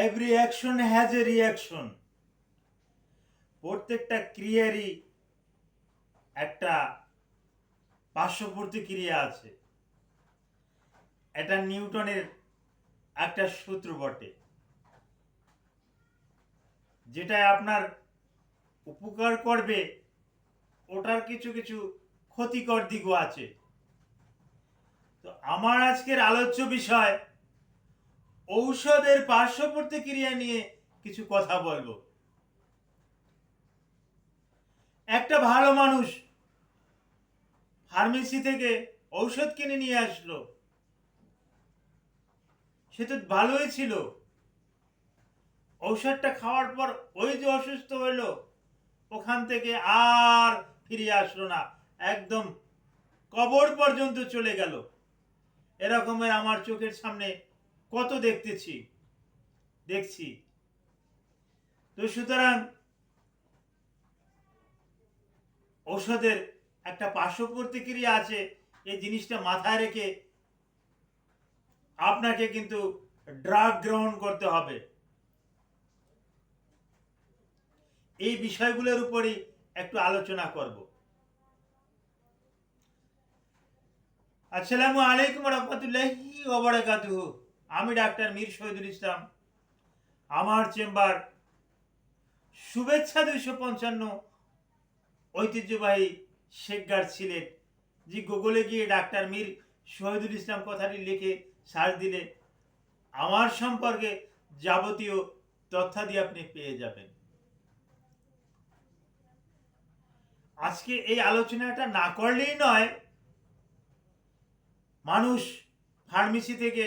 Every action has a reaction. প্রত্যেকটা ক্রিয়ারই একটা পার্শ্ব প্রতিক্রিয়া আছে। এটা নিউটনের একটা সূত্র বটে, যেটা আপনার উপকার করবে ওটার কিছু কিছু ক্ষতিকর দিকও আছে। তো আমার আজকের আলোচ্য বিষয় ঔষধের পার্শ্ব প্রতিক্রিয়া নিয়ে কিছু কথা বলবো। একটা ভালো মানুষ ফার্মেসি থেকে ঔষধ কিনে নিয়ে আসলো, সে তো ভালোই ছিল। ঔষধটা খাওয়ার পর ওই যে অসুস্থ হইলো, ওখান থেকে আর ফিরে আসলো না, একদম কবর পর্যন্ত চলে গেল। এরকমের আমার চোখের সামনে কত দেখছি। তো সুতরাং ঔষধের একটা পার্শ্ব প্রতিক্রিয়া আছে, এই জিনিসটা মাথায় রেখে আপনাকে কিন্তু ড্রাগ গ্রহণ করতে হবে। এই বিষয়গুলোর উপরই একটু আলোচনা করব। আসসালামু আলাইকুম রহমতুল্লাহি ওয়া বারাকাতুহু। আমি ডাক্তার মীর শহীদুল ইসলাম। আমার চেম্বার শুভেচ্ছা 255 ঐতিহ্যবাহী শেখগার সিলেট। যে গুগলে গিয়ে ডাক্তার মীর শহীদুল ইসলাম কথাটি লিখে সার্চ দিলে আমার সম্পর্কে যাবতীয় তথ্যাদি আপনি পেয়ে যাবেন। আজকে এই আলোচনাটা না করলেই নয়। মানুষ ফার্মেসি থেকে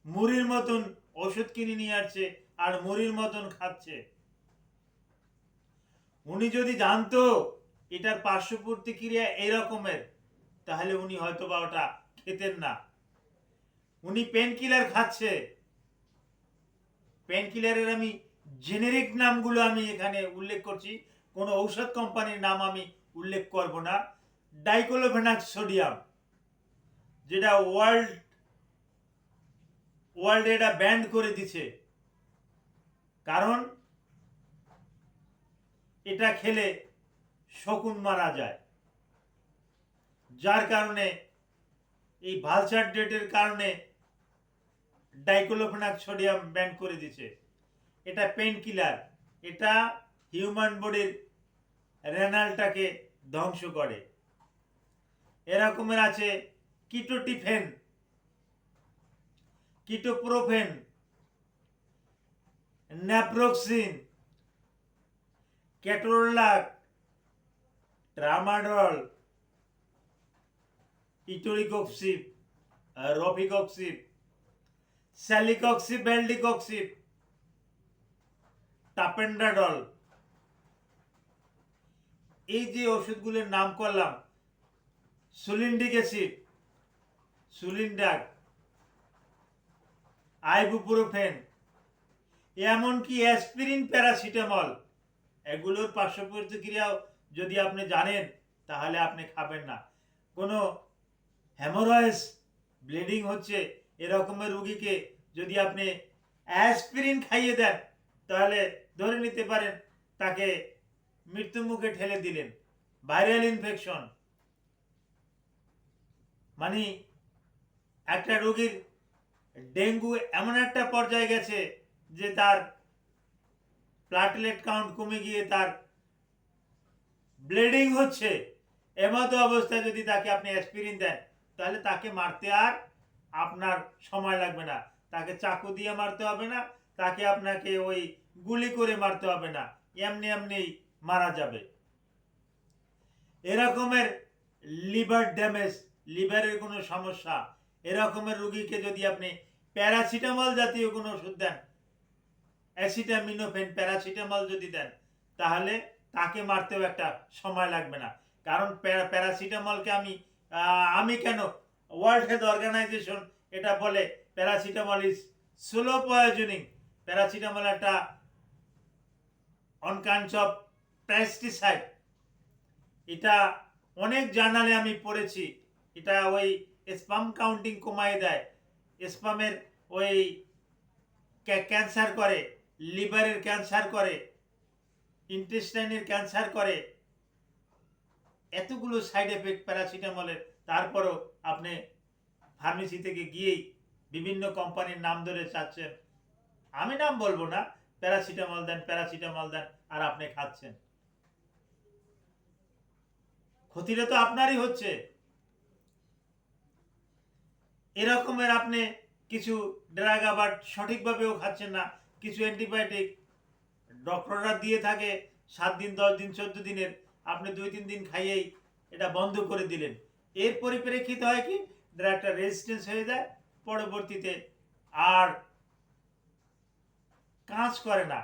মুড়ির মতন ওষুধ কিনে নিয়ে আসছে আর মুড়ির মতন খাচ্ছে। উনি যদি জানতো এটার পার্শ্ব প্রতিক্রিয়া এরকমের, তাহলে উনি হয়তো বা ওটা খেতেন না। উনি পেন কিলার খাচ্ছে। পেন কিলারের আমি জেনেরিক নামগুলো আমি এখানে উল্লেখ করছি, কোনো ঔষধ কোম্পানির নাম আমি উল্লেখ করব না। ডাইক্লোফেনাক সোডিয়াম, যেটা ওয়ার্ল্ড এটা ব্যান্ড করে দিছে, কারণ এটা খেলে শকুন মারা যায়। যার কারণে এই ভালচার ডেটের কারণে ডাইক্লোফেনাক সোডিয়াম ব্যান করে দিছে। এটা পেন কিলার, এটা হিউম্যান বডির রেনালটাকে ধ্বংস করে। এরকমের আছে কিটোটিফেন, কিটোপ্রোফেন, ন্যাপ্রোক্সিন, কেটোরলাক, ট্রামাডল, ইটোরিকক্সিপ, রফিকক্সিপ, স্যালিকক্সিপ, বেলডিকক্সিপ, টাপেন্ডাডল। এই যে ওষুধগুলোর নাম করলাম, সুলিন্ডিক অ্যাসিড, সুলিন্ডাক, আইবুপ্রোফেন, এমনকি অ্যাসপিরিন, প্যারাসিটামল, এগুলোর পার্শ্ব প্রতিক্রিয়াও যদি আপনি জানেন তাহলে আপনি খাবেন না। কোনো হেমোরয়েডস, ব্লিডিং হচ্ছে এরকমের রুগীকে যদি আপনি অ্যাসপিরিন খাইয়ে দেন, তাহলে ধরে নিতে পারেন তাকে মৃত্যু মুখে ঠেলে দিলেন। ভাইরাল ইনফেকশন, মানে একটা রোগীর ডেঙ্গু এমন একটা পর্যায়ে গেছে যে তার প্লাটলেট কাউন্ট কমে গিয়ে তার ব্লিডিং হচ্ছে। এমতো অবস্থায় যদি তাকে আপনি অ্যাসপিরিন দেন, তাহলে তাকে মারতে আর আপনার সময় লাগবে না। তাকে চাকু দিয়ে মারতে হবে না, তাকে আপনাকে ওই গুলি করে মারতে হবে না, এমনি এমনি মারা যাবে। এরকমের লিভার ড্যামেজ, লিভারের কোনো সমস্যা, এরকমের রুগীকে যদি আপনি প্যারাসিটামল জাতীয় কোনো ওষুধ দেন, অ্যাসিটামিনোফেন, প্যারাসিটামল যদি দেন, তাহলে তাকে মারতেও একটা সময় লাগবে না। কারণ প্যারাসিটামলকে আমি কেন, ওয়ার্ল্ড হেলথ অর্গানাইজেশন এটা বলে paracetamol is slow poisoning. Paracetamol একটা অনকাইন্ডস অফ পেস্টিসাইড। এটা অনেক জার্নালে আমি পড়েছি। এটা ওই স্পাম কাউন্টিং কমায় দেয়, স্পামের ওই ক্যান্সার করে, লিভারের ক্যান্সার করে, ইন্টেস্টাইনের ক্যান্সার করে, এতগুলো সাইড এফেক্ট প্যারাসিটামলের। তারপরও আপনি ফার্মেসি থেকে গিয়েই বিভিন্ন কোম্পানির নাম ধরে চাচ্ছেন, আমি নাম বলবো না, প্যারাসিটামল দেন, প্যারাসিটামল দেন, আর আপনি খাচ্ছেন। ক্ষতিটা তো আপনারই হচ্ছে। এরকমের আপনি কিছু ড্রাগ আবার সঠিকভাবেও খাচ্ছেন না। কিছু অ্যান্টিবায়োটিক ডক্টররা দিয়ে থাকে 7 দিন, 10 দিন, 14 দিনের, আপনি 2-3 দিন খাইয়েই এটা বন্ধ করে দিলেন। এর পরিপ্রেক্ষিতে হয় কি, ড্রাগটা রেজিস্ট্যান্স হয়ে যায়, পরবর্তীতে আর কাজ করে না।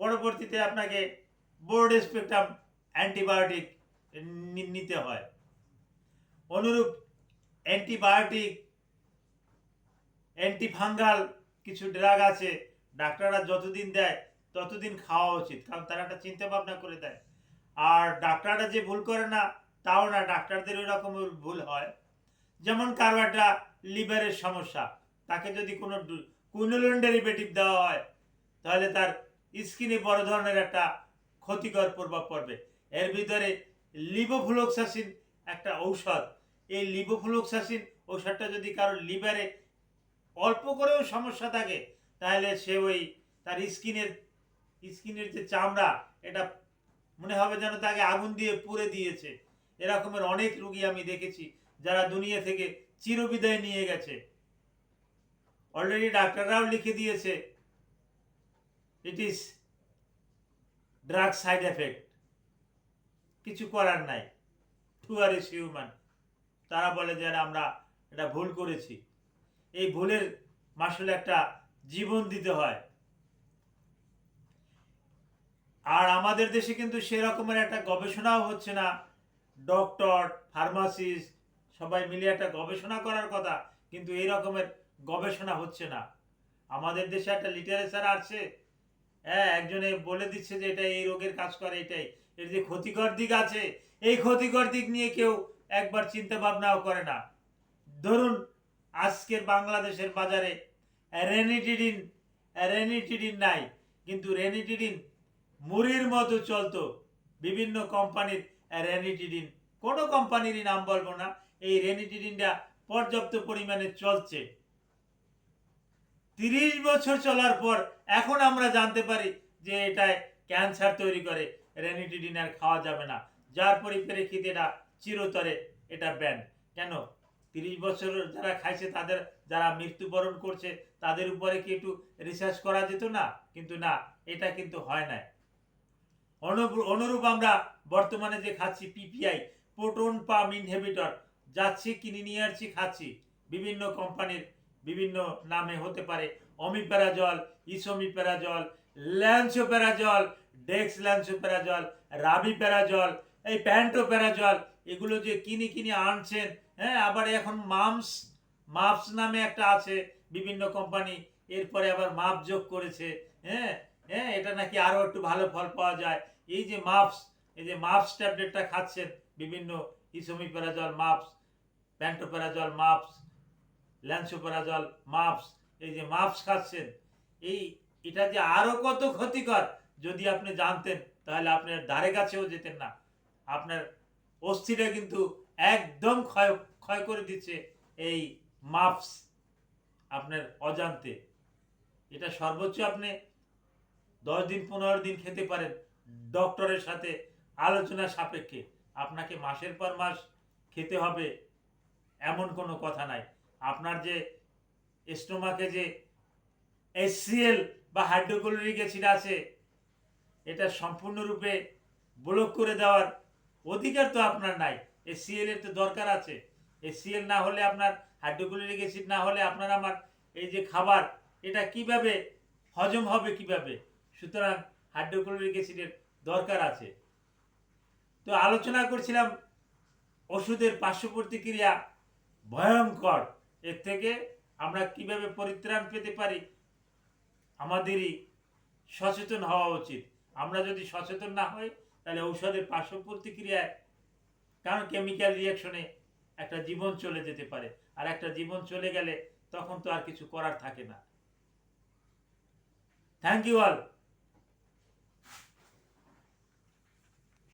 পরবর্তীতে আপনাকে ব্রড স্পেকট্রাম অ্যান্টিবায়োটিক নিতে হয়। অনুরূপ অ্যান্টিবায়োটিক, অ্যান্টিফাঙ্গাল কিছু ড্রাগ আছে, ডাক্তাররা যতদিন দেয় ততদিন খাওয়া উচিত, কারণ তারা একটা চিন্তা ভাবনা করে দেয়। আর ডাক্তাররা যে ভুল করে না তাও না, ডাক্তারদের ওই রকম ভুল হয়। যেমন কারো একটা লিভারের সমস্যা, তাকে যদি কোনো কুইনোলিন ডেরিভেটিভ দেওয়া হয় তাহলে তার স্কিনে বড় ধরনের একটা ক্ষতিকর প্রভাব পড়বে। এর ভিতরে লিভোফ্লক্সাসিন একটা ঔষধ, এই লিভোফ্লক্সাসিন ঔষধটা যদি কারোর লিভারে অল্প করেও সমস্যা থাকে তাহলে সে ওই তার স্কিনের যে চামড়া, এটা মনে হবে যেন তাকে আগুন দিয়ে পুড়ে দিয়েছে। এরকমের অনেক রোগী আমি দেখেছি যারা দুনিয়া থেকে চিরবিদায় নিয়ে গেছে। অলরেডি ডাক্তাররাও লিখে দিয়েছে it is drug side effect, কিছু করার নাই, টু আর ইস হিউম্যান। তারা বলে যে আমরা এটা ভুল করেছি। এই ভুলের মাসুলে একটা জীবন দিতে হয়। আর আমাদের দেশে কিন্তু সেরকমের একটা গবেষণাও হচ্ছে না। ডক্টর, ফার্মাসিস্ট সবাই মিলে একটা গবেষণা করার কথা, কিন্তু এই রকমের গবেষণা হচ্ছে না। আমাদের দেশে একটা লিটারেচার আছে, হ্যাঁ, একজনে বলে দিচ্ছে যে এটা এই রোগের কাজ করে, এটাই। এর যে ক্ষতিকর দিক আছে, এই ক্ষতিকর দিক নিয়ে কেউ একবার চিন্তা ভাবনাও করে না। ধরুন আজকের বাংলাদেশের বাজারে রেনিটিডিন রেনিটিডিন নাই, কিন্তু রেনিটিডিন মুড়ির মতো চলতো। বিভিন্ন কোম্পানির রেনিটিডিন, কোনো কোম্পানিরই নাম বলবো না, এই রেনিটিডিনটা পর্যাপ্ত পরিমাণে চলছে। 30 বছর চলার পর এখন আমরা জানতে পারি যে এটায় ক্যান্সার তৈরি করে, রেনিটিডিন আর খাওয়া যাবে না, যার পরিপ্রেক্ষিতে এটা চিরতরে এটা ব্যান। কেন? 30 বছর যারা খাইছে, তাদের যারা মৃত্যুবরণ করছে, তাদের উপরে কি একটু রিসার্চ করা যেত না? কিন্তু না, এটা কিন্তু হয় না। অনুরূপ আমরা বর্তমানে যে খাচ্ছি পিপিআই, প্রোটন পাম্প ইনহিবিটর, যাচ্ছি কিনে নিয়ে আসছি, খাচ্ছি, বিভিন্ন কোম্পানির বিভিন্ন নামে হতে পারে, অমিপ্যারাজল, ইসোমিপ্যারাজল, ল্যান্সোপ্যারাজল, ডেক্স ল্যান্সোপ্যারাজল, রাবিপ্যারাজল, এই প্যান্টোপ্যারাজল, এগুলো যে কিনে আনছেন, হ্যাঁ, আবার এখন মাপস নামে একটা আছে বিভিন্ন কোম্পানি, এরপরে আবার মাপ যোগ করেছে, হ্যাঁ হ্যাঁ, এটা নাকি আরো একটু ভালো ফল পাওয়া যায়। এই যে মাপস ট্যাবলেটটা খাচ্ছেন, বিভিন্ন ইসোমিপ্যারাজল মাপস, প্যান্টোপ্যারাজল মাপস, ল্যান্সোপ্যারাজল মাপস, এই যে মাপস খাচ্ছেন, এটা যে আরো কত ক্ষতিকর যদি আপনি জানতেন তাহলে আপনার ধারে কাছেও যেতেন না। আপনার অস্থিটা কিন্তু একদম ক্ষয় করে দিচ্ছে এই মাপস, আপনার অজান্তে। এটা সর্বোচ্চ আপনি 10 দিন, 15 দিন খেতে পারেন ডক্টরের সাথে আলোচনা সাপেক্ষে। আপনাকে মাসের পর মাস খেতে হবে এমন কোনো কথা নাই। আপনার যে স্টোমাকে যে HCl বা হাইড্রোক্লোরিক অ্যাসিড আছে, এটা সম্পূর্ণরূপে ব্লক করে দেওয়ার অধিকার তো আপনার নাই। HCl এর তো দরকার আছে। HCl না হলে, আপনার হাইড্রোক্লোরিক অ্যাসিড না হলে আপনার আমার এই যে খাবার, এটা কিভাবে হজম হবে কিভাবে? সুতরাং হাইড্রোক্লোরিক অ্যাসিডের দরকার আছে। তো আলোচনা করছিলাম ওষুধের পার্শ্ব প্রতিক্রিয়া ভয়ঙ্কর, এর থেকে আমরা কিভাবে পরিত্রাণ পেতে পারি, আমাদেরই সচেতন হওয়া উচিত। আমরা যদি সচেতন না হই তাহলে ঔষধের পার্শ্ব প্রতিক্রিয়ায়, কারণ কেমিক্যাল রিয়াকশনে একটা জীবন চলে যেতে পারে, আর একটা জীবন চলে গেলে তখন তো আর কিছু করার থাকে না। Thank you all.